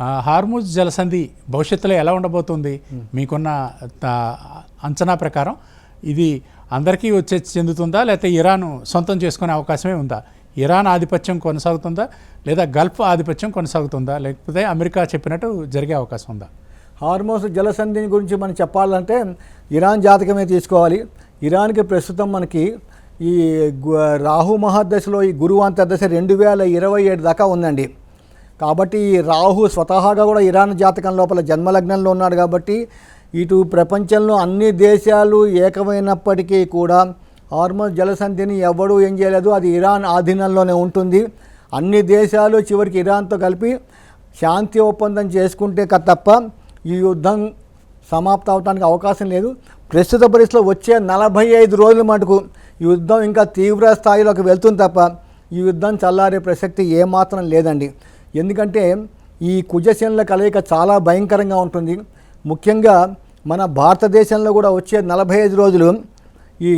Hormuz జలసంధి భవిష్యత్తులో ఎలా ఉండబోతుంది? మీకున్న అంచనా ప్రకారం ఇది అందరికీ వచ్చే చెందుతుందా, లేకపోతే ఇరాన్ సొంతం చేసుకునే అవకాశమే ఉందా? ఇరాన్ ఆధిపత్యం కొనసాగుతుందా, లేదా గల్ఫ్ ఆధిపత్యం కొనసాగుతుందా, లేకపోతే అమెరికా చెప్పినట్టు జరిగే అవకాశం ఉందా? హార్ముజ్ జలసంధిని గురించి మనం చెప్పాలంటే ఇరాన్ జాతకమే తీసుకోవాలి. ఇరాన్కి ప్రస్తుతం మనకి ఈ రాహు మహాదశలో ఈ గురువు అంతర్దశ 2027 దాకా ఉందండి. కాబట్టి ఈ రాహు స్వతహాగా కూడా ఇరాన్ జాతకం లోపల జన్మలగ్నంలో ఉన్నాడు. కాబట్టి ఇటు ప్రపంచంలో అన్ని దేశాలు ఏకమైనప్పటికీ కూడా హార్ముజ్ జలసంధిని ఎవడూ ఏం చేయలేదు. అది ఇరాన్ ఆధీనంలోనే ఉంటుంది. అన్ని దేశాలు చివరికి ఇరాన్తో కలిపి శాంతి ఒప్పందం చేసుకుంటే తప్ప ఈ యుద్ధం సమాప్తం అవడానికి అవకాశం లేదు. ప్రస్తుత పరిస్థితిలో వచ్చే 45 రోజుల మటుకు ఈ యుద్ధం ఇంకా తీవ్ర స్థాయిలోకి వెళ్తుంది తప్ప ఈ యుద్ధం చల్లారే ప్రసక్తి ఏమాత్రం లేదండి. ఎందుకంటే ఈ కుజశనుల కలయిక చాలా భయంకరంగా ఉంటుంది. ముఖ్యంగా మన భారతదేశంలో కూడా వచ్చే 45 రోజులు ఈ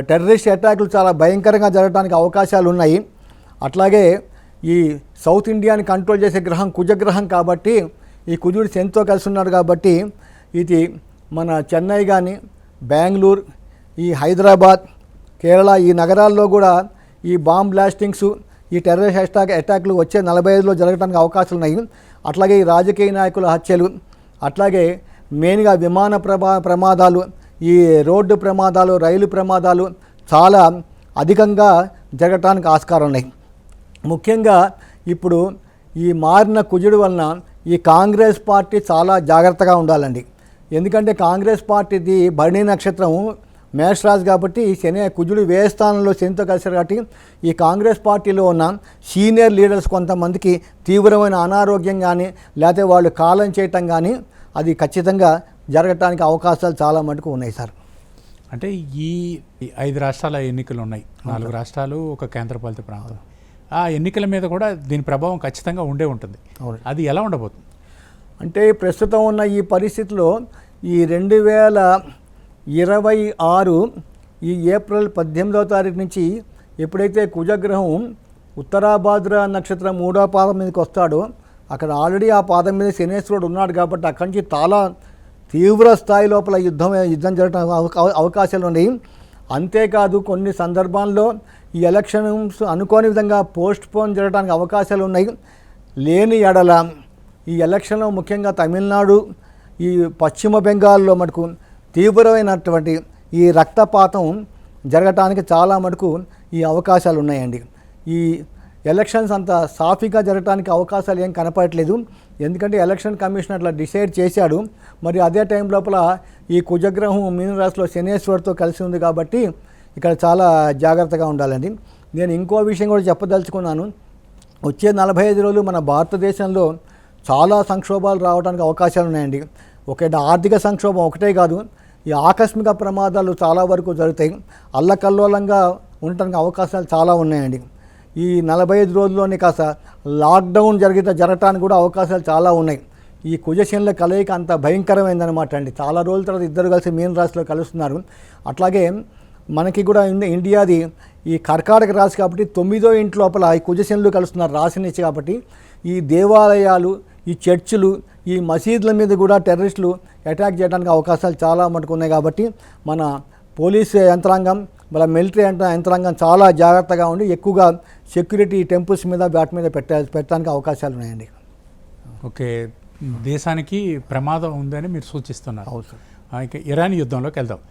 టెర్రరిస్ట్ అటాకులు చాలా భయంకరంగా జరగడానికి అవకాశాలు ఉన్నాయి. అట్లాగే ఈ సౌత్ ఇండియాని కంట్రోల్ చేసే గ్రహం కుజగ్రహం కాబట్టి ఈ కుజుడు శనితో కలిసి ఉన్నాడు. కాబట్టి ఇది మన చెన్నై కానీ, బెంగళూరు, ఈ హైదరాబాద్, కేరళ ఈ నగరాల్లో కూడా ఈ బాంబ్ బ్లాస్టింగ్స్, ఈ టెర్రరిస్ట్ అటాక్లు వచ్చే 45లో జరగడానికి అవకాశాలు ఉన్నాయి. అట్లాగే ఈ రాజకీయ నాయకుల హత్యలు, అట్లాగే మెయిన్గా విమాన ప్రమాదాలు, ఈ రోడ్డు ప్రమాదాలు, రైలు ప్రమాదాలు చాలా అధికంగా జరగటానికి ఆస్కారం ఉన్నాయి. ముఖ్యంగా ఇప్పుడు ఈ మారిన కుజుడు వలన ఈ కాంగ్రెస్ పార్టీ చాలా జాగ్రత్తగా ఉండాలండి. ఎందుకంటే కాంగ్రెస్ పార్టీది భరణి నక్షత్రం మేషరాజు కాబట్టి శని కుజుడు వ్యయ స్థానంలో శనితో కలిసారు. కాబట్టి ఈ కాంగ్రెస్ పార్టీలో ఉన్న సీనియర్ లీడర్స్ కొంతమందికి తీవ్రమైన అనారోగ్యం కానీ లేకపోతే వాళ్ళు కాలం చేయటం కానీ అది ఖచ్చితంగా జరగటానికి అవకాశాలు చాలా మటుకు ఉన్నాయి సార్. అంటే ఈ 5 రాష్ట్రాల ఎన్నికలు ఉన్నాయి, 4 రాష్ట్రాలు, ఒక కేంద్రపాలిత ప్రాంతం. ఆ ఎన్నికల మీద కూడా దీని ప్రభావం ఖచ్చితంగా ఉండే ఉంటుంది. అది ఎలా ఉండబోతుంది? అంటే ప్రస్తుతం ఉన్న ఈ పరిస్థితిలో ఈ 2026 ఈ ఏప్రిల్ 18వ తారీఖు నుంచి ఎప్పుడైతే కుజగ్రహం ఉత్తరాభాద్ర నక్షత్రం 3వ పాదం మీదకి వస్తాడో అక్కడ ఆల్రెడీ ఆ పాదం మీద శనేశ్వరుడు ఉన్నాడు. కాబట్టి అక్కడి నుంచి చాలా తీవ్ర స్థాయి లోపల యుద్ధం జరగడానికి అవకాశాలు ఉన్నాయి. అంతేకాదు కొన్ని సందర్భాల్లో ఈ ఎలక్షన్స్ అనుకోని విధంగా పోస్ట్ పోన్ జరగడానికి అవకాశాలు ఉన్నాయి. లేని ఎడల ఈ ఎలక్షన్లో ముఖ్యంగా తమిళనాడు, ఈ పశ్చిమ బెంగాల్లో మటుకు తీవ్రమైనటువంటి ఈ రక్తపాతం జరగటానికి చాలా మటుకు ఈ అవకాశాలు ఉన్నాయండి. ఈ ఎలక్షన్స్ అంత సాఫీగా జరగడానికి అవకాశాలు ఏం కనపడట్లేదు. ఎందుకంటే ఎలక్షన్ కమిషన్ అట్లా డిసైడ్ చేశాడు. మరి అదే టైం లోపల ఈ కుజగ్రహం మీనరాశిలో శనేశ్వరుడితో కలిసి ఉంది. కాబట్టి ఇక్కడ చాలా జాగ్రత్తగా ఉండాలండి. నేను ఇంకో విషయం కూడా చెప్పదలుచుకున్నాను. వచ్చే 45 రోజులు మన భారతదేశంలో చాలా సంక్షోభాలు రావడానికి అవకాశాలు ఉన్నాయండి. ఒకటి ఆర్థిక సంక్షోభం ఒకటే కాదు, ఈ ఆకస్మిక ప్రమాదాలు చాలా వరకు జరుగుతాయి. అల్లకల్లోలంగా ఉండటానికి అవకాశాలు చాలా ఉన్నాయండి. ఈ 45 రోజుల్లోనే కాస్త లాక్డౌన్ జరగటానికి కూడా అవకాశాలు చాలా ఉన్నాయి. ఈ కుజశనుల కలయిక అంత భయంకరమైందనమాట అండి. చాలా రోజుల తర్వాత ఇద్దరు కలిసి మీన రాశిలో కలుస్తున్నారు. అట్లాగే మనకి కూడా ఇండియాది ఈ కర్కాటక రాశి కాబట్టి 9వ ఇంటి లోపల ఈ కుజశనులు కలుస్తున్నారు రాశినిచ్చి. కాబట్టి ఈ దేవాలయాలు, ఈ చర్చిలు, ఈ మసీదుల మీద కూడా టెర్రరిస్టులు అటాక్ చేయడానికి అవకాశాలు చాలా మటుకు ఉన్నాయి. కాబట్టి మన పోలీసు యంత్రాంగం, మన మిలిటరీ యంత్రాంగం చాలా జాగ్రత్తగా ఉండి ఎక్కువగా సెక్యూరిటీ టెంపుల్స్ మీద వాటి మీద పెట్టడానికి అవకాశాలు ఉన్నాయండి. ఓకే, దేశానికి ప్రమాదం ఉందని మీరు సూచిస్తున్నారు. అవును సార్. ఇక ఇరాన్ యుద్ధంలోకి వెళ్దాం.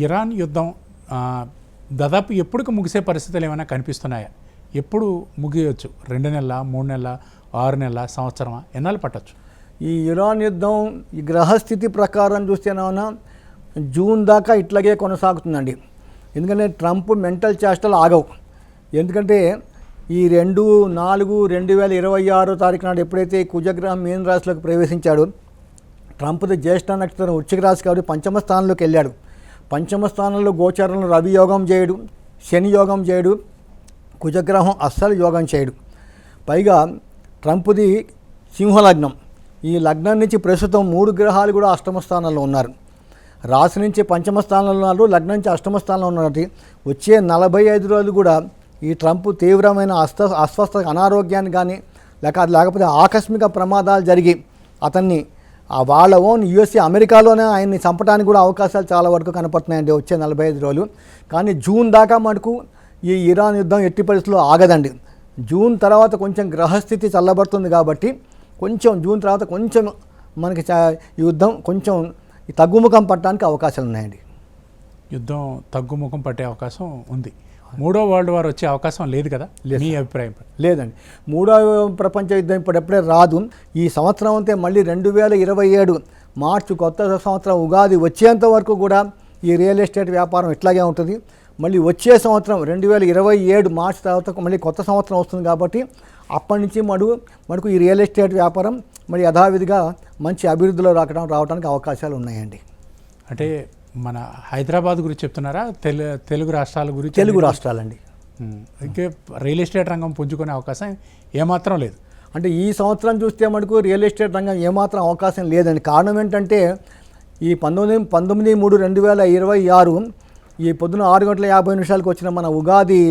ఇరాన్ యుద్ధం దాదాపు ఎప్పటికి ముగిసే పరిస్థితులు ఏమైనా కనిపిస్తున్నాయా? ఎప్పుడు ముగియవచ్చు? 2 నెలల, 3 నెలల, 6 నెలల, సంవత్సరమా? ఎన్నాళ్ళు పట్టచ్చు? ఈ ఇరాన్ యుద్ధం ఈ గ్రహస్థితి ప్రకారం చూస్తేనేమన్నా జూన్ దాకా ఇట్లాగే కొనసాగుతుందండి. ఎందుకంటే ట్రంప్ మెంటల్ చేష్టలు ఆగవు. ఎందుకంటే ఈ 2/4/2026 తారీఖు నాడు ఎప్పుడైతే కుజగ్రహం మీన రాశిలోకి ప్రవేశించాడో ట్రంప్ది జ్యేష్ఠ నక్షత్రం వృశ్చిక రాశి కాబట్టి పంచమ స్థానంలోకి వెళ్ళాడు. పంచమ స్థానంలో గోచారంలో రవి యోగం చేయడు, శని యోగం చేయడు, కుజగ్రహం అస్సలు యోగం చేయడు. పైగా ట్రంప్ది సింహలగ్నం. ఈ లగ్నం నుంచి ప్రస్తుతం 3 గ్రహాలు కూడా అష్టమ స్థానంలో ఉన్నారు. రాశి నుంచి పంచమ స్థానంలో ఉన్నారు, లగ్నం నుంచి అష్టమ స్థానంలో ఉన్నారు. వచ్చే 45 రోజులు కూడా ఈ ట్రంప్ తీవ్రమైన అస్వస్థ అనారోగ్యాన్ని కానీ లేకపోతే ఆకస్మిక ప్రమాదాలు జరిగి అతన్ని వాళ్ళ ఓన్ యుఎస్ఏ అమెరికాలోనే ఆయన్ని చంపడానికి కూడా అవకాశాలు చాలా వరకు కనపడుతున్నాయండి వచ్చే 45 రోజులు. కానీ జూన్ దాకా మటుకు ఈ ఇరాన్ యుద్ధం ఎట్టి పరిస్థితుల్లో ఆగదండి. జూన్ తర్వాత కొంచెం గ్రహస్థితి చల్లబడుతుంది కాబట్టి కొంచెం జూన్ తర్వాత కొంచెం మనకి ఈ యుద్ధం కొంచెం తగ్గుముఖం పట్టడానికి అవకాశాలు ఉన్నాయండి. యుద్ధం తగ్గుముఖం పట్టే అవకాశం ఉంది. మూడో వరల్డ్ వార్ వచ్చే అవకాశం లేదు కదా మీ అభిప్రాయం? లేదండి, మూడవ ప్రపంచ యుద్ధం ఇప్పుడెప్పుడే రాదు. ఈ సంవత్సరం అంతే మళ్ళీ 2027 మార్చి కొత్త సంవత్సరం ఉగాది వచ్చేంత వరకు కూడా ఈ రియల్ ఎస్టేట్ వ్యాపారం ఇట్లాగే ఉంటుంది. మళ్ళీ వచ్చే సంవత్సరం 2027 మార్చి తర్వాత మళ్ళీ కొత్త సంవత్సరం వస్తుంది కాబట్టి అప్పటి నుంచి మటుకు ఈ రియల్ ఎస్టేట్ వ్యాపారం మరి యథావిధిగా మంచి అభివృద్ధిలో రావడానికి అవకాశాలు ఉన్నాయండి. అంటే మన హైదరాబాద్ గురించి చెప్తున్నారా? తెలుగు రాష్ట్రాల గురించి? తెలుగు రాష్ట్రాలండి. ఇంకే రియల్ ఎస్టేట్ రంగం పుంజుకునే అవకాశం ఏమాత్రం లేదు. అంటే ఈ సంవత్సరం చూస్తే మటుకు రియల్ ఎస్టేట్ రంగం ఏమాత్రం అవకాశం లేదండి. కారణం ఏంటంటే ఈ 19/3/2026 ఈ పొద్దున 6:50 వచ్చిన మన ఉగాది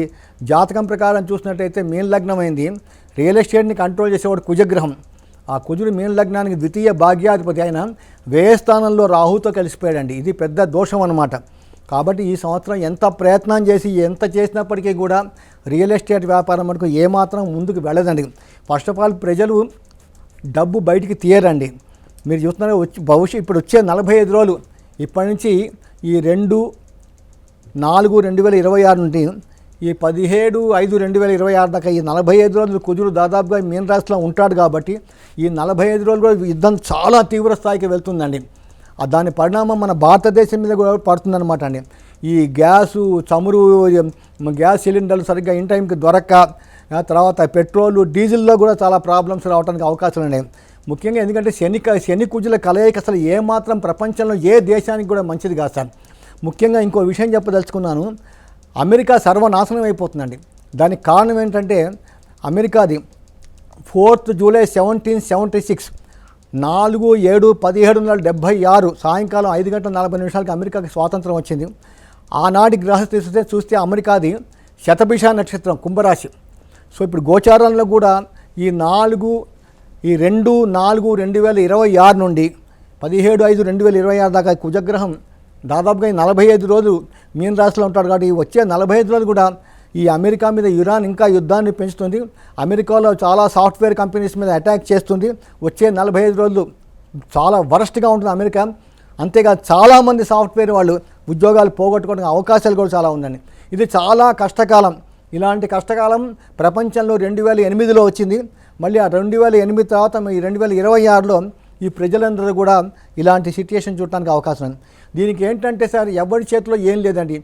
జాతకం ప్రకారం చూసినట్టయితే మీన లగ్నమైంది. రియల్ ఎస్టేట్ని కంట్రోల్ చేసేవాడు కుజగ్రహం. ఆ కుజుడు మీన లగ్నానికి ద్వితీయ భాగ్యాధిపతి అయిన వ్యయస్థానంలో రాహుతో కలిసిపోయాడండి. ఇది పెద్ద దోషం అన్నమాట. కాబట్టి ఈ సంవత్సరం ఎంత ప్రయత్నం చేసి ఎంత చేసినప్పటికీ కూడా రియల్ ఎస్టేట్ వ్యాపారం మనకు ఏమాత్రం ముందుకు వెళ్ళదండి. ఫస్ట్ ఆఫ్ ఆల్ ప్రజలు డబ్బు బయటికి తీయరండి. మీరు చూస్తున్నారు ఇప్పుడు వచ్చే 45 రోజులు ఇప్పటి నుంచి ఈ 2/4/2026 నుండి ఈ 17/5/2026 దాకా ఈ 45 రోజులు కుజుడు దాదాపుగా మీన రాశిలో ఉంటాడు. కాబట్టి ఈ 45 రోజులు యుద్ధం చాలా తీవ్ర స్థాయికి వెళ్తుందండి. దాని పరిణామం మన భారతదేశం మీద కూడా పడుతుందన్నమాట అండి. ఈ గ్యాసు చమురు గ్యాస్ సిలిండర్లు సరిగ్గా ఇన్ టైంకి దొరక్క తర్వాత పెట్రోలు డీజిల్లో కూడా చాలా ప్రాబ్లమ్స్ రావడానికి అవకాశాలు ఉన్నాయి. ముఖ్యంగా ఎందుకంటే శని కుజుల కలయిక అసలు ఏమాత్రం ప్రపంచంలో ఏ దేశానికి కూడా మంచిది కాదు సార్. ముఖ్యంగా ఇంకో విషయం చెప్పదలుచుకున్నాను. అమెరికా సర్వనాశనం అయిపోతుందండి. దానికి కారణం ఏంటంటే అమెరికాది 4th జూలై 1776 4/7/1776 సాయంకాలం 5:40 అమెరికాకి స్వాతంత్రం వచ్చింది. ఆనాటి గ్రహస్థితి చూస్తే అమెరికాది శతభిష నక్షత్రం కుంభరాశి. సో ఇప్పుడు గోచారంలో కూడా ఈ 2/4/2026 నుండి 17/5/2026 దాకా కుజగ్రహం దాదాపుగా 45 రోజులు మీన రాశిలో ఉంటాడు. కాబట్టి వచ్చే 45 రోజులు కూడా ఈ అమెరికా మీద ఇరాన్ ఇంకా యుద్ధాన్ని పెంచుతుంది. అమెరికాలో చాలా సాఫ్ట్వేర్ కంపెనీస్ మీద అటాక్ చేస్తుంది. వచ్చే 45 రోజులు చాలా వరస్ట్గా ఉంటుంది అమెరికా. అంతేకాదు చాలామంది సాఫ్ట్వేర్ వాళ్ళు ఉద్యోగాలు పోగొట్టుకోవడానికి అవకాశాలు కూడా చాలా ఉందండి. ఇది చాలా కష్టకాలం. ఇలాంటి కష్టకాలం ప్రపంచంలో 2008లో వచ్చింది. మళ్ళీ ఆ 2008 తర్వాత ఈ 2026లో ఈ ప్రజలందరూ కూడా ఇలాంటి సిట్యుయేషన్ చూడటానికి అవకాశం ఉంది. దీనికి ఏంటంటే సార్ ఎవరి చేతిలో ఏం లేదండి.